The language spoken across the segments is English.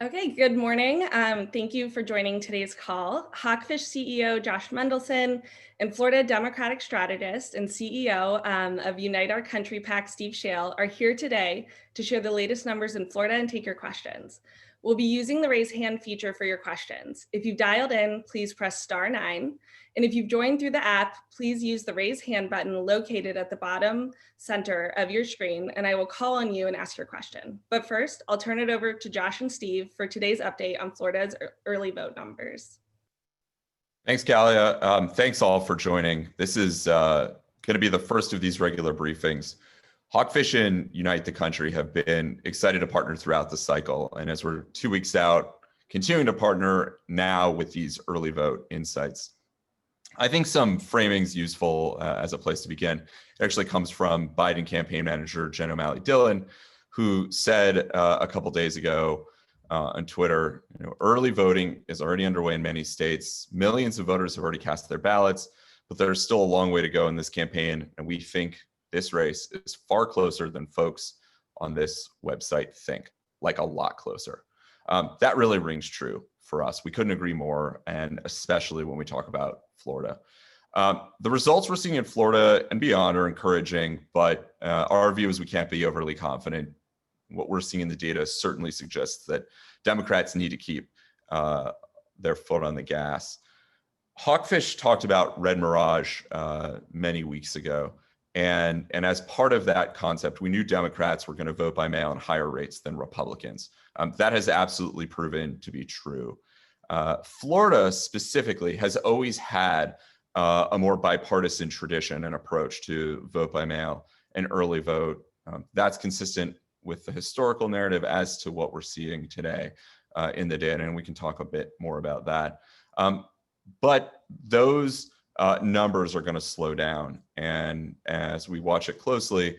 Okay, good morning. Thank you for joining today's call. Hawkfish CEO Josh Mendelsohn and Florida Democratic strategist and CEO of Unite Our Country PAC Steve Schale are here today to share the latest numbers in Florida and take your questions. We'll be using the raise hand feature for your questions. If you've dialed in, please press *9. And if you've joined through the app, please use the raise hand button located at the bottom center of your screen, and I will call on you and ask your question. But first, I'll turn it over to Josh and Steve for today's update on Florida's early vote numbers. Thanks, Galia. Thanks all for joining. This is going to be the first of these regular briefings. Hawkfish and Unite the Country have been excited to partner throughout the cycle. And as we're 2 weeks out, continuing to partner now with these early vote insights. I think some framing's useful as a place to begin. It actually comes from Biden campaign manager Jen O'Malley-Dillon, who said a couple days ago on Twitter, early voting is already underway in many states. Millions of voters have already cast their ballots, but there's still a long way to go in this campaign. And we think this race is far closer than folks on this website think, like a lot closer. That really rings true for us. We couldn't agree more, and especially when we talk about Florida. The results we're seeing in Florida and beyond are encouraging, but our view is we can't be overly confident. What we're seeing in the data certainly suggests that Democrats need to keep their foot on the gas. Hawkfish talked about Red Mirage many weeks ago. And as part of that concept, we knew Democrats were going to vote by mail in higher rates than Republicans. That has absolutely proven to be true. Florida specifically has always had a more bipartisan tradition and approach to vote by mail and early vote. That's consistent with the historical narrative as to what we're seeing today in the data, and we can talk a bit more about that. But those numbers are going to slow down, and as we watch it closely,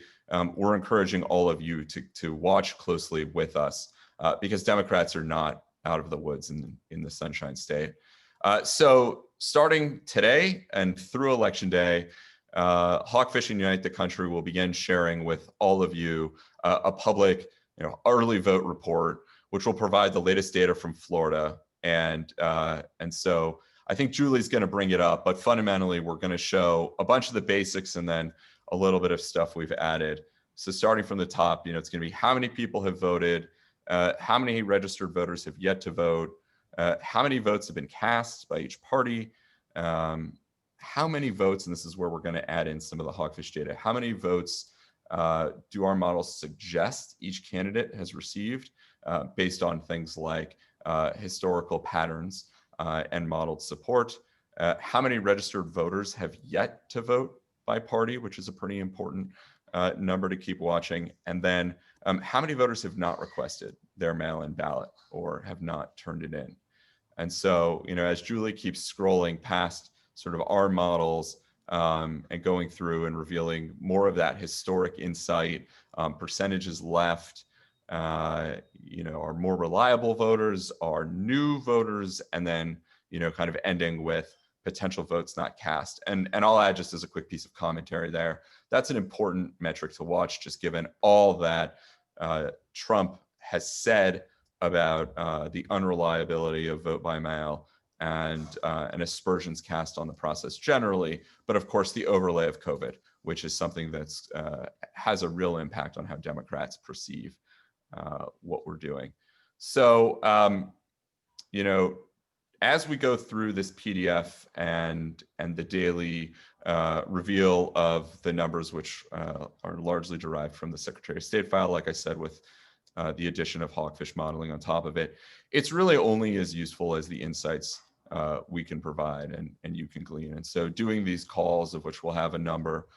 we're encouraging all of you to watch closely with us because Democrats are not out of the woods in the Sunshine State. So starting today and through Election Day, Hawkfish and Unite the Country will begin sharing with all of you a public early vote report, which will provide the latest data from Florida. And so I think Julie's going to bring it up, but fundamentally, we're going to show a bunch of the basics and then a little bit of stuff we've added. So starting from the top, it's going to be how many people have voted, how many registered voters have yet to vote, how many votes have been cast by each party, how many votes, and this is where we're going to add in some of the Hawkfish data, how many votes do our models suggest each candidate has received based on things like historical patterns and modeled support, how many registered voters have yet to vote by party, which is a pretty important number to keep watching, and then how many voters have not requested their mail-in ballot or have not turned it in. And so, as Julie keeps scrolling past sort of our models and going through and revealing more of that historic insight, percentages left, our more reliable voters, our new voters, and then, kind of ending with potential votes not cast. And I'll add just as a quick piece of commentary there, that's an important metric to watch, just given all that Trump has said about the unreliability of vote by mail and aspersions cast on the process generally, but of course the overlay of COVID, which is something that's has a real impact on how Democrats perceive what we're doing. So, as we go through this PDF and the daily reveal of the numbers, which are largely derived from the Secretary of State file, like I said, with the addition of Hawkfish modeling on top of it, it's really only as useful as the insights we can provide and you can glean. And so doing these calls, of which we'll have a number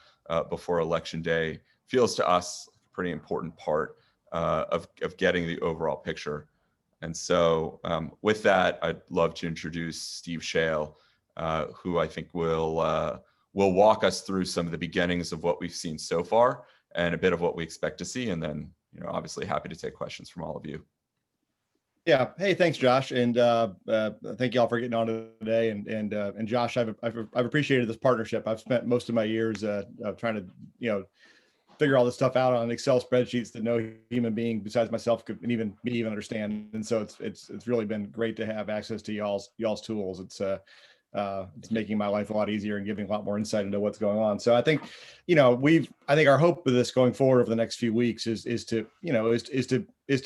before Election Day, feels to us a pretty important part of getting the overall picture. And so with that, I'd love to introduce Steve Schale, who I think will walk us through some of the beginnings of what we've seen so far and a bit of what we expect to see. And then, obviously happy to take questions from all of you. Yeah. Hey, thanks, Josh. And thank you all for getting on today. And Josh, I've appreciated this partnership. I've spent most of my years trying to, figure all this stuff out on Excel spreadsheets that no human being besides myself could even understand. And so it's really been great to have access to y'all's tools. It's making my life a lot easier and giving a lot more insight into what's going on. So I think, I think our hope with this going forward over the next few weeks is to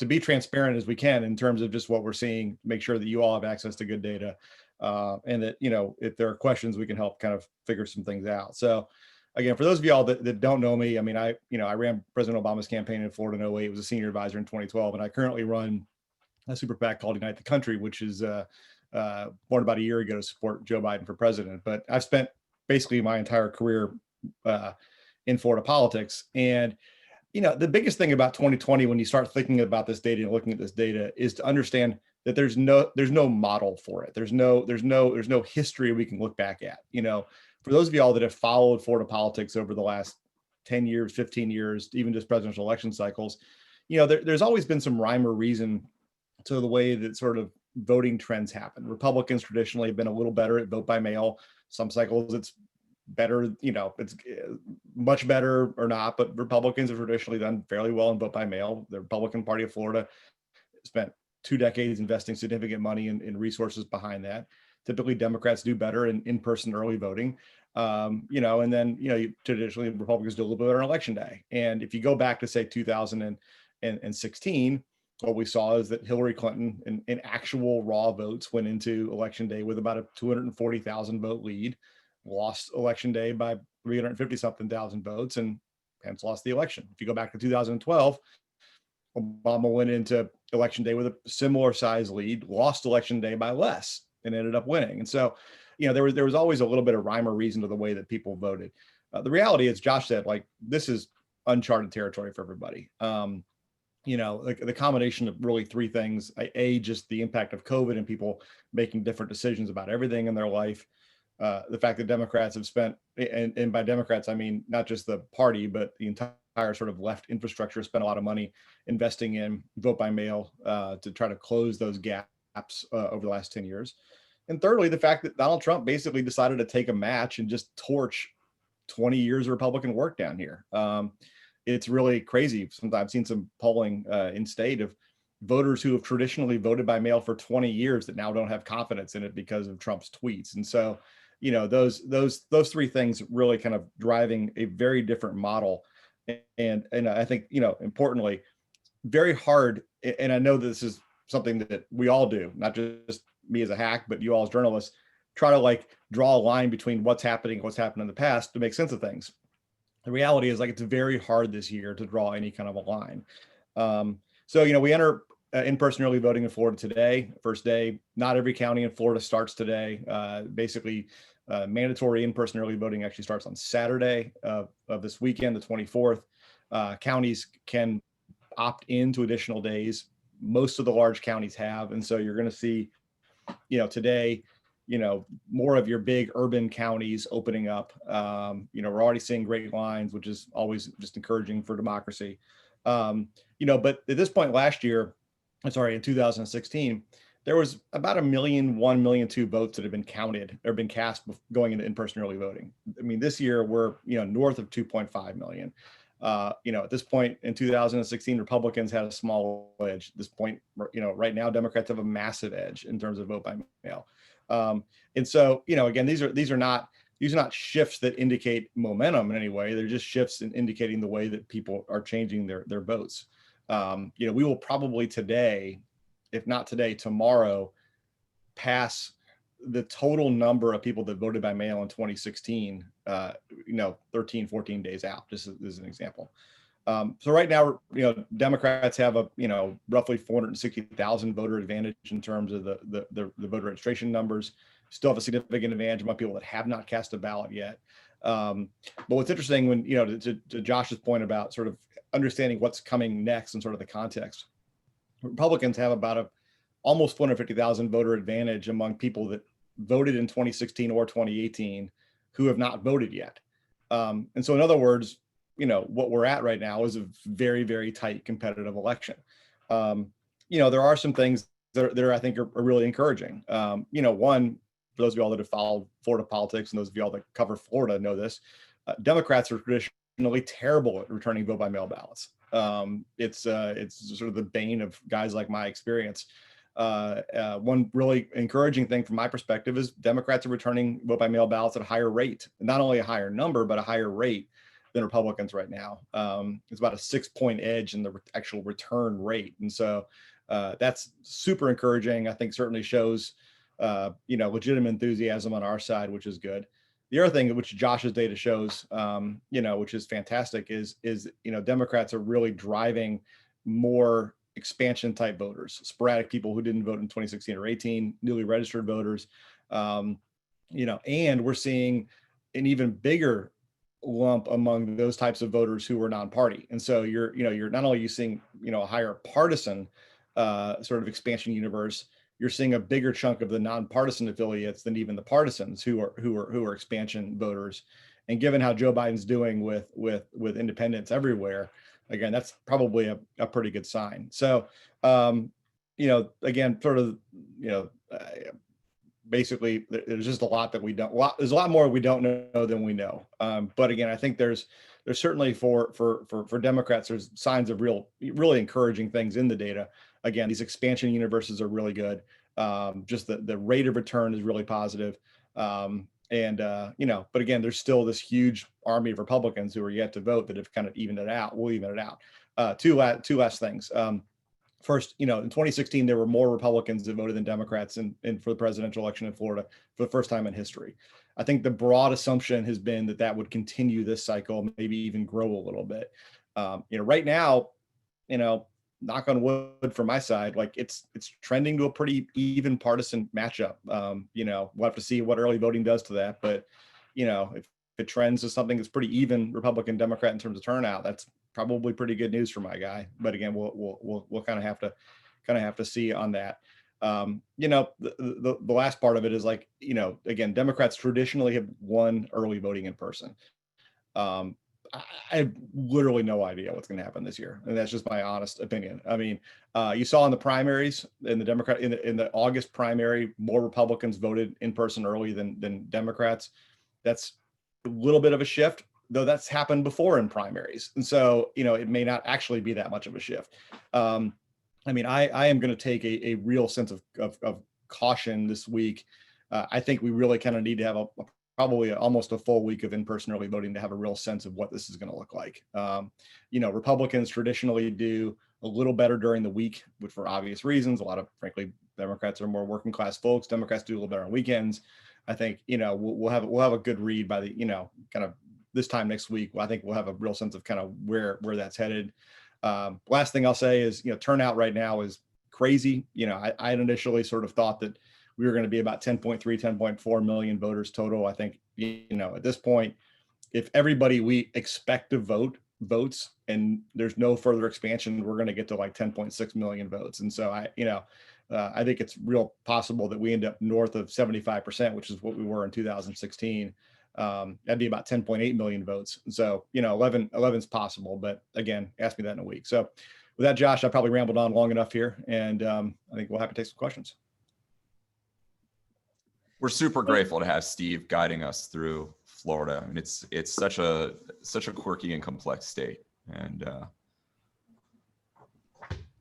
be transparent as we can in terms of just what we're seeing, make sure that you all have access to good data, and that, if there are questions, we can help kind of figure some things out. So again, for those of y'all that don't know me, I mean, I ran President Obama's campaign in Florida in 2008, was a senior advisor in 2012, and I currently run a super PAC called Unite the Country, which is born about a year ago to support Joe Biden for president. But I've spent basically my entire career in Florida politics. And, the biggest thing about 2020, when you start thinking about this data and looking at this data, is to understand that there's no model for it. There's no history we can look back at. For those of y'all that have followed Florida politics over the last 10 years, 15 years, even just presidential election cycles, there's always been some rhyme or reason to the way that sort of voting trends happen. Republicans traditionally have been a little better at vote by mail. Some cycles it's better, it's much better or not, but Republicans have traditionally done fairly well in vote by mail. The Republican Party of Florida spent 2 decades investing significant money in resources behind that. Typically Democrats do better in in-person early voting. And then, traditionally Republicans do a little bit better on election day. And if you go back to say 2016, what we saw is that Hillary Clinton in actual raw votes went into election day with about a 240,000 vote lead, lost election day by 350 something thousand votes, and hence lost the election. If you go back to 2012, Obama went into election day with a similar size lead, lost election day by less, and ended up winning. And so, there was always a little bit of rhyme or reason to the way that people voted. The reality, as Josh said, this is uncharted territory for everybody. The combination of really 3 things: just the impact of COVID and people making different decisions about everything in their life. The fact that Democrats have spent, and by Democrats, I mean, not just the party, but the entire sort of left infrastructure spent a lot of money investing in vote by mail to try to close those gaps over the last 10 years. And thirdly, the fact that Donald Trump basically decided to take a match and just torch 20 years of Republican work down here. It's really crazy. Sometimes I've seen some polling in state of voters who have traditionally voted by mail for 20 years that now don't have confidence in it because of Trump's tweets. And so, those 3 things really kind of driving a very different model. And I think, importantly, very hard. And I know this is something that we all do, not just me as a hack, but you all as journalists, try to draw a line between what's happening, what's happened in the past to make sense of things. The reality is it's very hard this year to draw any kind of a line. So, we enter in-person early voting in Florida today, first day. Not every county in Florida starts today. Basically, mandatory in-person early voting actually starts on Saturday of this weekend, the 24th. Counties can opt into additional days. Most of the large counties have. And so you're going to see, today, more of your big urban counties opening up. We're already seeing great lines, which is always just encouraging for democracy. But at this point last year, in 2016, there was about 1 million, 1 million, 2 votes that have been counted or been cast going into in-person early voting. I mean, this year we're, north of 2.5 million. At this point in 2016, Republicans had a small edge. At this point, right now, Democrats have a massive edge in terms of vote by mail. And so, again, these are not shifts that indicate momentum in any way. They're just shifts in indicating the way that people are changing their votes. We will probably today, if not today, tomorrow, pass the total number of people that voted by mail in 2016, 13, 14 days out, just as an example. So right now, Democrats have a, roughly 460,000 voter advantage in terms of the voter registration numbers. Still have a significant advantage among people that have not cast a ballot yet. But what's interesting when, to Josh's point about sort of understanding what's coming next and sort of the context, Republicans have about almost 450,000 voter advantage among people that voted in 2016 or 2018 who have not voted yet. And so in other words, what we're at right now is a very, very tight competitive election. There are some things that I think are really encouraging. One, for those of y'all that have followed Florida politics and those of y'all that cover Florida know this, Democrats are traditionally terrible at returning vote by mail ballots. It's sort of the bane of guys like my experience. One really encouraging thing from my perspective is Democrats are returning vote by mail ballots at a higher rate, not only a higher number, but a higher rate than Republicans right now. It's about a 6-point edge in the actual return rate. And so that's super encouraging. I think certainly shows, legitimate enthusiasm on our side, which is good. The other thing which Josh's data shows, which is fantastic, is Democrats are really driving more expansion type voters, sporadic people who didn't vote in 2016 or 18, newly registered voters, and we're seeing an even bigger lump among those types of voters who were non-party. And so you're not only seeing a higher partisan sort of expansion universe, you're seeing a bigger chunk of the nonpartisan affiliates than even the partisans who are expansion voters. And given how Joe Biden's doing with independents everywhere, again, that's probably a pretty good sign. So, again, sort of, basically, there's just a lot that we don't. There's a lot more we don't know than we know. But again, I think there's certainly for Democrats, there's signs of really encouraging things in the data. Again, these expansion universes are really good. Just the rate of return is really positive. But again, there's still this huge army of Republicans who are yet to vote that have kind of evened it out. We'll even it out. Two last things. First, in 2016, there were more Republicans that voted than Democrats in for the presidential election in Florida for the first time in history. I think the broad assumption has been that would continue this cycle, maybe even grow a little bit. Right now, knock on wood from my side, like it's trending to a pretty even partisan matchup. We'll have to see what early voting does to that. But, if it trends to something that's pretty even Republican Democrat in terms of turnout, that's probably pretty good news for my guy. But again, we'll kind of have to see on that. The last part of it is like, again, Democrats traditionally have won early voting in person. I have literally no idea what's going to happen this year, and that's just my honest opinion. I mean, you saw in the primaries, in the August primary, more Republicans voted in person early than Democrats. That's a little bit of a shift, though that's happened before in primaries, and so it may not actually be that much of a shift. I am going to take a real sense of caution this week. I think we really kind of need to have probably almost a full week of in-person early voting to have a real sense of what this is going to look like. Republicans traditionally do a little better during the week, which for obvious reasons. A lot of, frankly, Democrats are more working class folks. Democrats do a little better on weekends. I think, we'll have a good read by the, kind of this time next week. I think we'll have a real sense of kind of where that's headed. Last thing I'll say is, turnout right now is crazy. I had initially sort of thought that we were going to be about 10.4 million voters total. I think, at this point, if everybody we expect to votes and there's no further expansion, we're going to get to like 10.6 million votes. And so I think it's real possible that we end up north of 75%, which is what we were in 2016. That'd be about 10.8 million votes. So, 11 is possible, but again, ask me that in a week. So with that, Josh, I probably rambled on long enough here, and I think we'll have to take some questions. We're super grateful to have Steve guiding us through Florida. I mean, it's such a quirky and complex state, and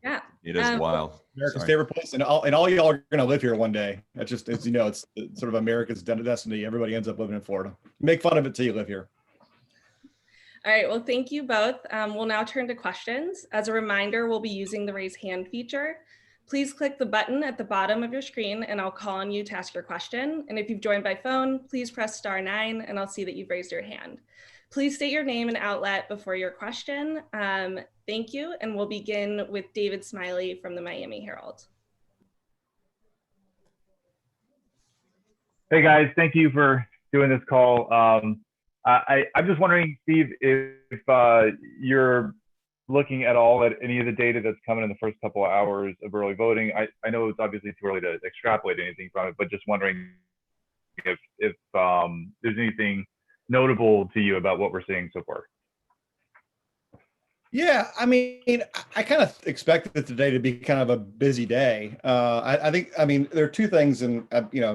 yeah, it is wild. America's favorite place, and all y'all are going to live here one day. It's just, it's sort of America's destiny. Everybody ends up living in Florida. Make fun of it till you live here. All right, well, thank you both. We'll now turn to questions. As a reminder, we'll be using the raise hand feature. Please click the button at the bottom of your screen and I'll call on you to ask your question. And if you've joined by phone, please press *9 and I'll see that you've raised your hand. Please state your name and outlet before your question. Thank you. And we'll begin with David Smiley from the Miami Herald. Hey guys, thank you for doing this call. I'm just wondering, Steve, if you're looking at all at any of the data that's coming in the first couple of hours of early voting. I know it's obviously too early to extrapolate anything from it, but just wondering if there's anything notable to you about what we're seeing so far. Yeah, I mean, I kind of expected today to be kind of a busy day. I think, I mean, there are two things, and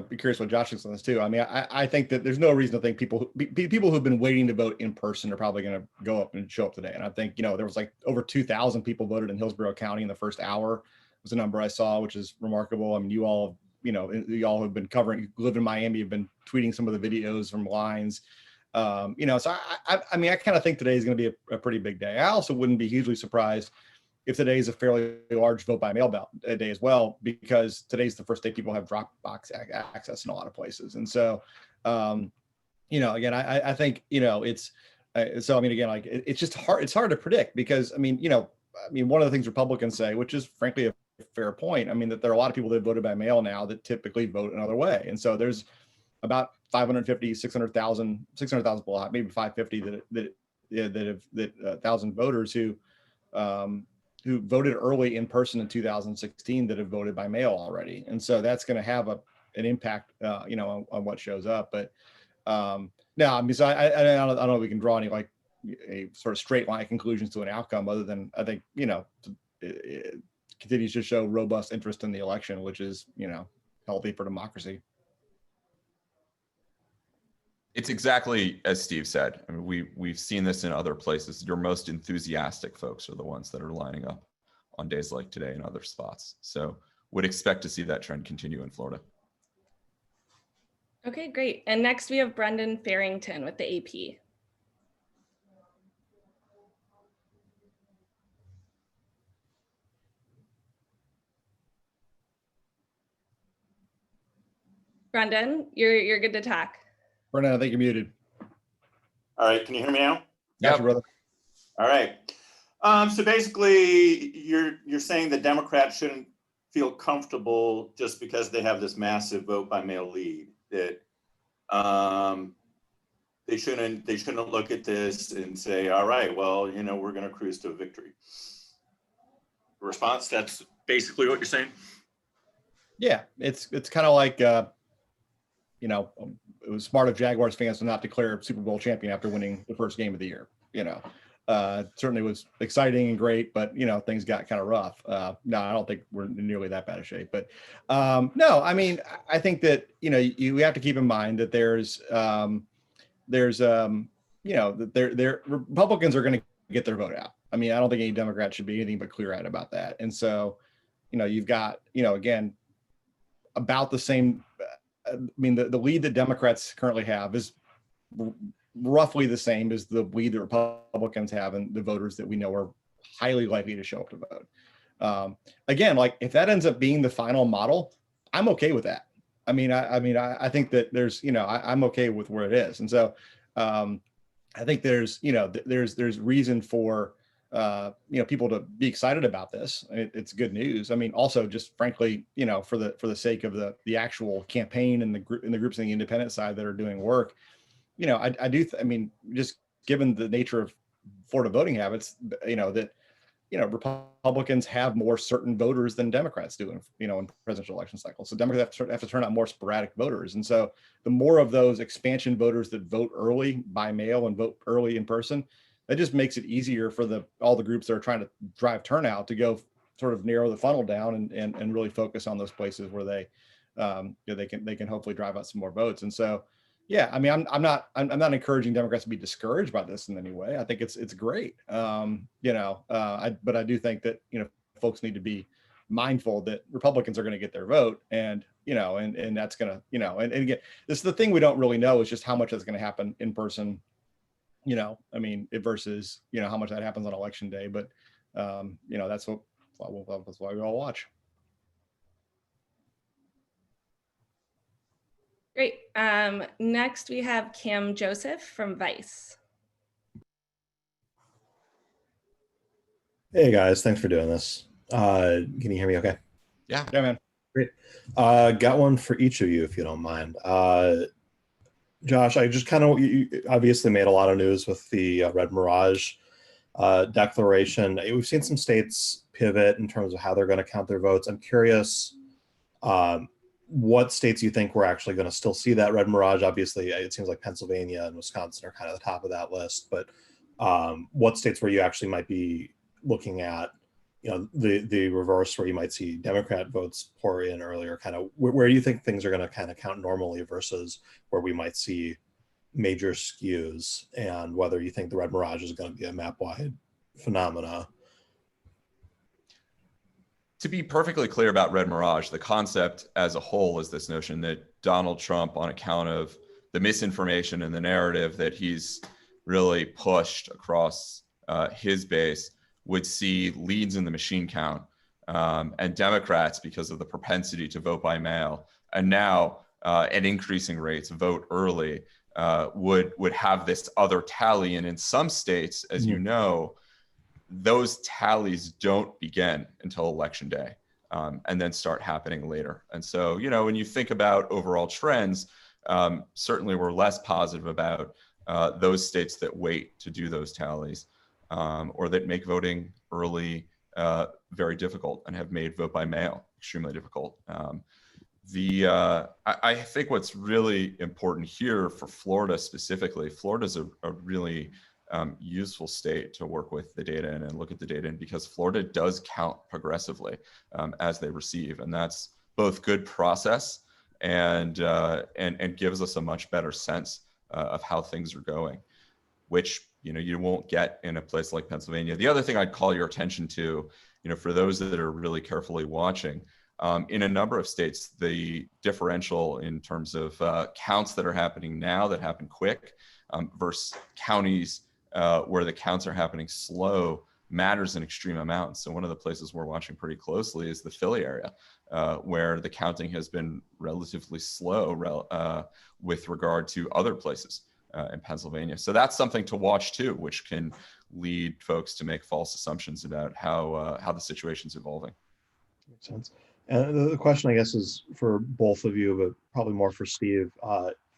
be curious what Josh thinks on this too. I mean, I think that there's no reason to think people who've been waiting to vote in person are probably going to go up and show up today. And I think, there was like over 2,000 people voted in Hillsborough County in the first hour was the number I saw, which is remarkable. I mean, you all have been covering, you live in Miami, have been tweeting some of the videos from lines. So I mean, I kind of think today is going to be a pretty big day. I also wouldn't be hugely surprised if today is a fairly large vote by mail day as well, because today's the first day people have drop box access in a lot of places. And so, again, I think, it's, so, I mean, again, like it's just hard. It's hard to predict because, I mean, one of the things Republicans say, which is frankly a fair point. I mean, that there are a lot of people that voted by mail now that typically vote another way. And so there's about 550, 600,000 people, maybe 550 that thousand voters who voted early in person in 2016 that have voted by mail already. And so that's going to have an impact, on what shows up. But no, I mean, so I don't know if we can draw any like a sort of straight line conclusions to an outcome other than I think, it continues to show robust interest in the election, which is, healthy for democracy. It's exactly as Steve said. I mean, we've seen this in other places. Your most enthusiastic folks are the ones that are lining up on days like today in other spots. So would expect to see that trend continue in Florida. Okay, great. And next we have Brendan Farrington with the AP. Brendan, you're good to talk. Brendan, I think you're muted. All right, can you hear me now? Gotcha, brother. All right. So basically, you're saying the Democrats shouldn't feel comfortable just because they have this massive vote by mail lead. That they shouldn't look at this and say, all right, well, we're going to cruise to a victory. Response? That's basically what you're saying. Yeah, it's kind of like it was smart of Jaguars fans to not declare Super Bowl champion after winning the first game of the year. Certainly was exciting and great, but things got kind of rough. No, I don't think we're in nearly that bad a shape. But no, I mean, I think that you have to keep in mind that there's Republicans are going to get their vote out. I mean, I don't think any Democrat should be anything but clear-eyed about that. And so, you've got again about the same. I mean, the lead that Democrats currently have is roughly the same as the lead that Republicans have and the voters that we know are highly likely to show up to vote. Again, like if that ends up being the final model, I'm okay with that. I mean, I think that there's, I'm okay with where it is. And so I think there's reason for, people to be excited about this. It's good news. I mean, also just frankly, for the sake of the actual campaign and the groups on the independent side that are doing work, I mean, just given the nature of Florida voting habits, Republicans have more certain voters than Democrats do in presidential election cycles. So Democrats have to turn out more sporadic voters. And so the more of those expansion voters that vote early by mail and vote early in person, that just makes it easier for all the groups that are trying to drive turnout to go sort of narrow the funnel down and really focus on those places where they can hopefully drive out some more votes. And so, yeah, I mean, I'm not encouraging Democrats to be discouraged by this in any way. I think it's great. But I do think that, folks need to be mindful that Republicans are going to get their vote and that's going to, and again, this is the thing we don't really know is just how much that's going to happen in person. I mean, versus, how much that happens on election day, but, that's why we all watch. Great. Next we have Cam Joseph from Vice. Hey guys, thanks for doing this. Can you hear me okay? Yeah, man. Great. Got one for each of you if you don't mind. Josh, I just you obviously made a lot of news with the Red Mirage declaration. We've seen some states pivot in terms of how they're going to count their votes. I'm curious what states you think we're actually going to still see that Red Mirage. Obviously, it seems like Pennsylvania and Wisconsin are kind of the top of that list, but what states where you actually might be looking at, the reverse, where you might see Democrat votes pour in earlier? Kind of where do you think things are going to kind of count normally versus where we might see major skews, and whether you think the red mirage is going to be a map-wide phenomena? To be perfectly clear about red mirage, the concept as a whole is this notion that Donald Trump, on account of the misinformation and the narrative that he's really pushed across his base, would see leads in the machine count, and Democrats, because of the propensity to vote by mail, and now at increasing rates vote early, would have this other tally. And in some states, as you know, those tallies don't begin until election day, and then start happening later. And so, when you think about overall trends, certainly we're less positive about those states that wait to do those tallies, or that make voting early very difficult and have made vote by mail extremely difficult. I think what's really important here for Florida specifically, Florida's a really useful state to work with the data and look at the data in, because Florida does count progressively as they receive, and that's both good process and gives us a much better sense of how things are going, which you won't get in a place like Pennsylvania. The other thing I'd call your attention to, for those that are really carefully watching, in a number of states, the differential in terms of counts that are happening now that happen quick versus counties where the counts are happening slow matters in extreme amounts. So one of the places we're watching pretty closely is the Philly area, where the counting has been relatively slow with regard to other places in Pennsylvania. So that's something to watch too, which can lead folks to make false assumptions about how the situation's evolving. Makes sense. And the question, I guess, is for both of you, but probably more for Steve.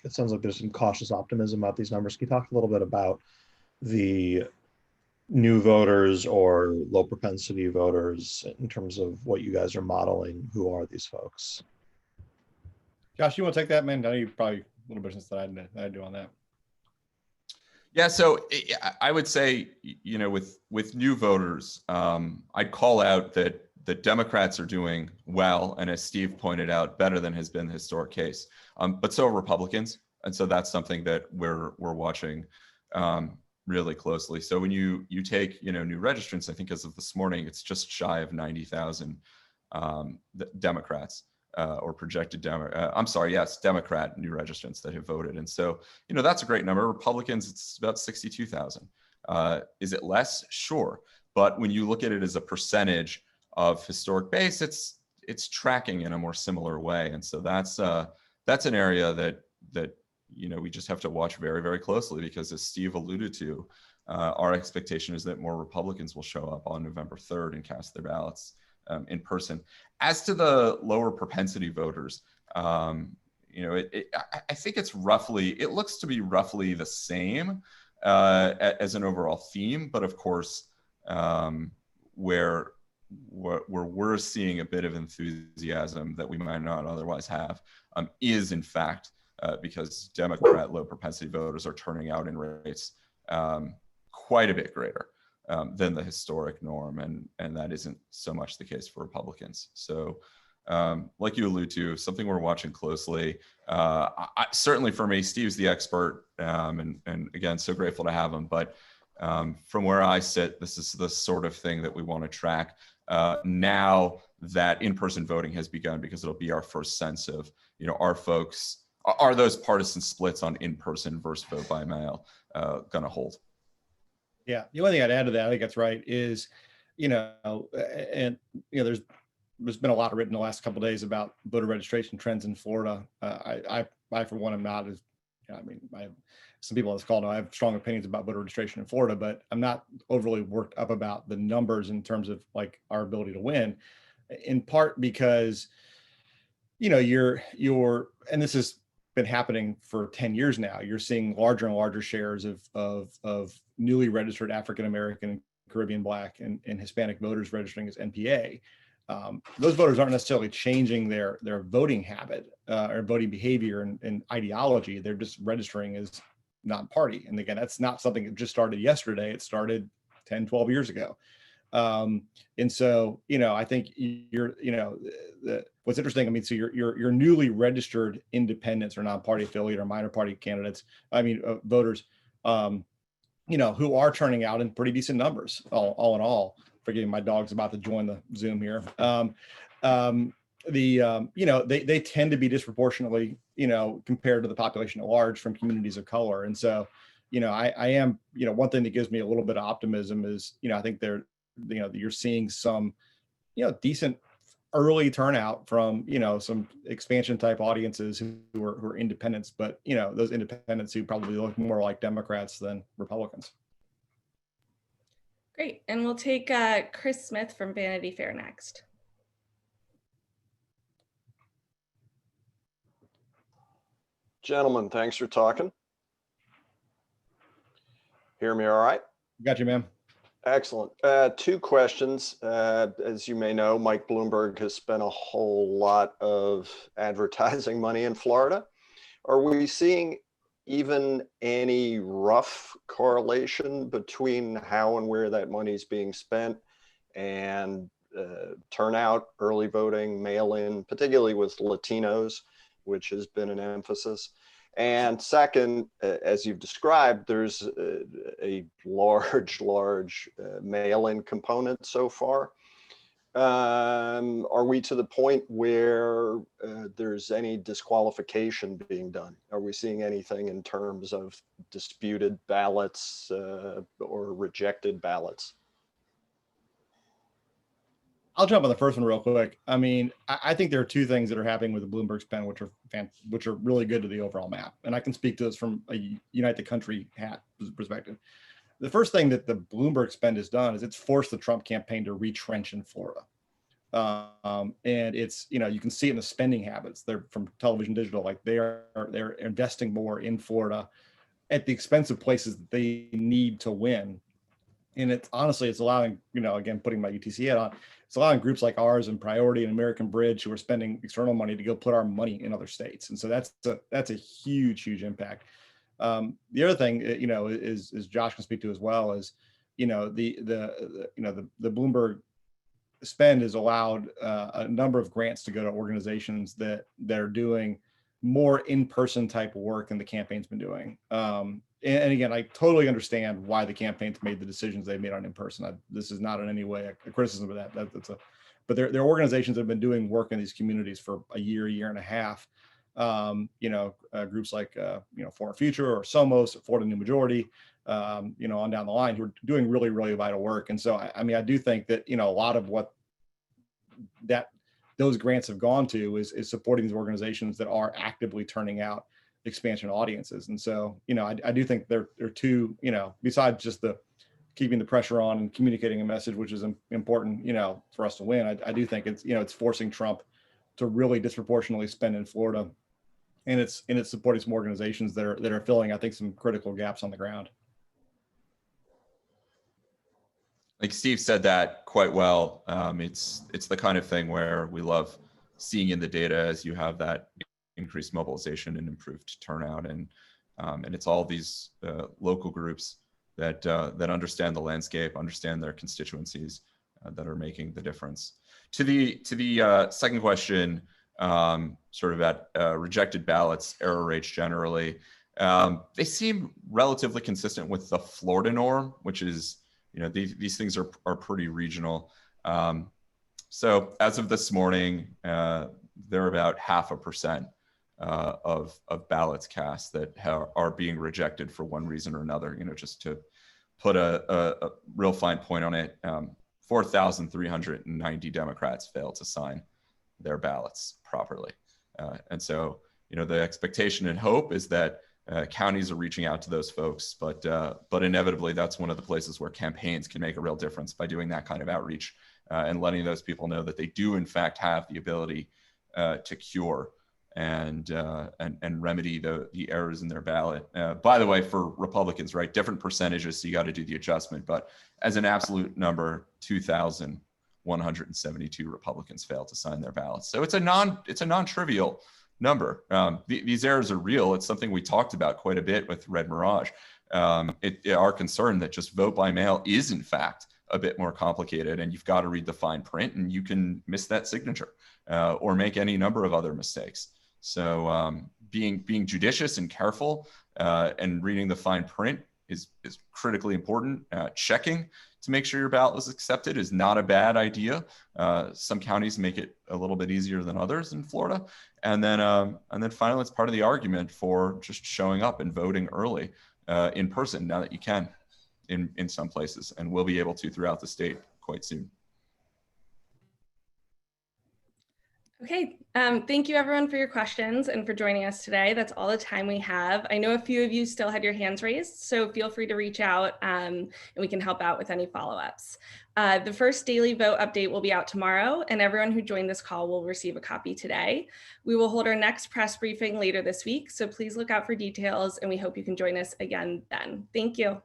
It sounds like there's some cautious optimism about these numbers. Can you talk a little bit about the new voters or low propensity voters in terms of what you guys are modeling? Who are these folks? Josh, you want to take that, man? I know you probably a little bit than I do on that. Yeah, so I would say, with new voters, I'd call out that the Democrats are doing well, and as Steve pointed out, better than has been the historic case. But so are Republicans, and so that's something that we're watching really closely. So when you take new registrants, I think as of this morning, it's just shy of 90,000 Democrats. Or projected Democrat new registrants that have voted. And so, that's a great number. Republicans, it's about 62,000. Is it less? Sure. But when you look at it as a percentage of historic base, it's tracking in a more similar way. And so that's an area that we just have to watch very, very closely, because as Steve alluded to, our expectation is that more Republicans will show up on November 3rd and cast their ballots in person. As to the lower propensity voters, I think it looks to be roughly the same as an overall theme, but of course, where we're seeing a bit of enthusiasm that we might not otherwise have is in fact because Democrat low propensity voters are turning out in rates quite a bit greater than the historic norm, and that isn't so much the case for Republicans. So, like you allude to, something we're watching closely. Certainly for me, Steve's the expert, and again, so grateful to have him. But from where I sit, this is the sort of thing that we want to track now that in-person voting has begun, because it'll be our first sense of, are folks, are those partisan splits on in-person versus vote by mail going to hold? Yeah, the only thing I'd add to that, I think that's right, is, there's been a lot written the last couple of days about voter registration trends in Florida. I for one, am not as, some people on this call know I have strong opinions about voter registration in Florida, but I'm not overly worked up about the numbers in terms of like our ability to win, in part because, you're, and this has been happening for 10 years now. You're seeing larger and larger shares of newly registered African-American, Caribbean, Black, and Hispanic voters registering as NPA. Those voters aren't necessarily changing their voting habit or voting behavior and ideology. They're just registering as non-party. And again, that's not something that just started yesterday. It started 10, 12 years ago. And so, I think what's interesting, I mean, so your newly registered independents or non-party affiliate or minor party candidates, voters, who are turning out in pretty decent numbers, all in all. Forgetting my dog's about to join the Zoom here. They tend to be disproportionately, compared to the population at large from communities of color. And so, I am, one thing that gives me a little bit of optimism is, I think you're seeing some, decent early turnout from, some expansion type audiences who are independents, but, those independents who probably look more like Democrats than Republicans. Great. And we'll take Chris Smith from Vanity Fair next. Gentlemen, thanks for talking. Hear me all right? Got you, ma'am. Excellent. Two questions. As you may know, Mike Bloomberg has spent a whole lot of advertising money in Florida. Are we seeing even any rough correlation between how and where that money is being spent and turnout, early voting, mail-in, particularly with Latinos, which has been an emphasis? And second, as you've described, there's a large mail-in component so far. Are we to the point where there's any disqualification being done? Are we seeing anything in terms of disputed ballots or rejected ballots? I'll jump on the first one real quick. I mean, I think there are two things that are happening with the Bloomberg spend, which are really good to the overall map. And I can speak to this from a Unite the Country hat perspective. The first thing that the Bloomberg spend has done is it's forced the Trump campaign to retrench in Florida. And it's, you can see it in the spending habits. They're from television, digital, like they're investing more in Florida at the expense of places that they need to win. And it's allowing, again, putting my UTC hat on, it's allowing groups like ours and Priority and American Bridge who are spending external money to go put our money in other states. And so that's a huge impact. The other thing, is Josh can speak to as well, is, the Bloomberg spend has allowed a number of grants to go to organizations that are doing more in-person type work than the campaign's been doing. And again, I totally understand why the campaign's made the decisions they've made on in-person. This is not in any way a criticism of that. But there are organizations that have been doing work in these communities for a year and a half. Groups like For Future or Somos, Florida New Majority, on down the line, who are doing really vital work. And so, I do think that, a lot of what those grants have gone to is supporting these organizations that are actively turning out expansion audiences. And so, I do think there are two, besides just the keeping the pressure on and communicating a message, which is important, for us to win. I do think it's, it's forcing Trump to really disproportionately spend in Florida, and it's supporting some organizations that are filling, I think, some critical gaps on the ground. Like Steve said that quite well. It's the kind of thing where we love seeing in the data as you have that increased mobilization and improved turnout, and it's all these local groups that understand the landscape, understand their constituencies, that are making the difference. To the second question, sort of at rejected ballots, error rates generally, they seem relatively consistent with the Florida norm, which is, these things are pretty regional. So as of this morning, there are about 0.5% of ballots cast that are being rejected for one reason or another. Just to put a real fine point on it, 4,390 Democrats failed to sign their ballots properly. And so, the expectation and hope is that counties are reaching out to those folks, but inevitably that's one of the places where campaigns can make a real difference by doing that kind of outreach and letting those people know that they do in fact have the ability to cure and remedy the errors in their ballot. By the way, for Republicans, right, different percentages, so you got to do the adjustment. But as an absolute number, 2,172 Republicans failed to sign their ballots. So it's a non-trivial number. These errors are real. It's something we talked about quite a bit with Red Mirage. Our concern that just vote by mail is in fact a bit more complicated, and you've got to read the fine print, and you can miss that signature or make any number of other mistakes. So being judicious and careful and reading the fine print is critically important. Checking to make sure your ballot was accepted is not a bad idea. Some counties make it a little bit easier than others in Florida. And then finally, it's part of the argument for just showing up and voting early in person now that you can in some places, and we'll be able to throughout the state quite soon. Okay, thank you everyone for your questions and for joining us today. That's all the time we have. I know a few of you still had your hands raised, so feel free to reach out and we can help out with any follow-ups. The first daily vote update will be out tomorrow, and everyone who joined this call will receive a copy today. We will hold our next press briefing later this week, so please look out for details, and we hope you can join us again then. Thank you.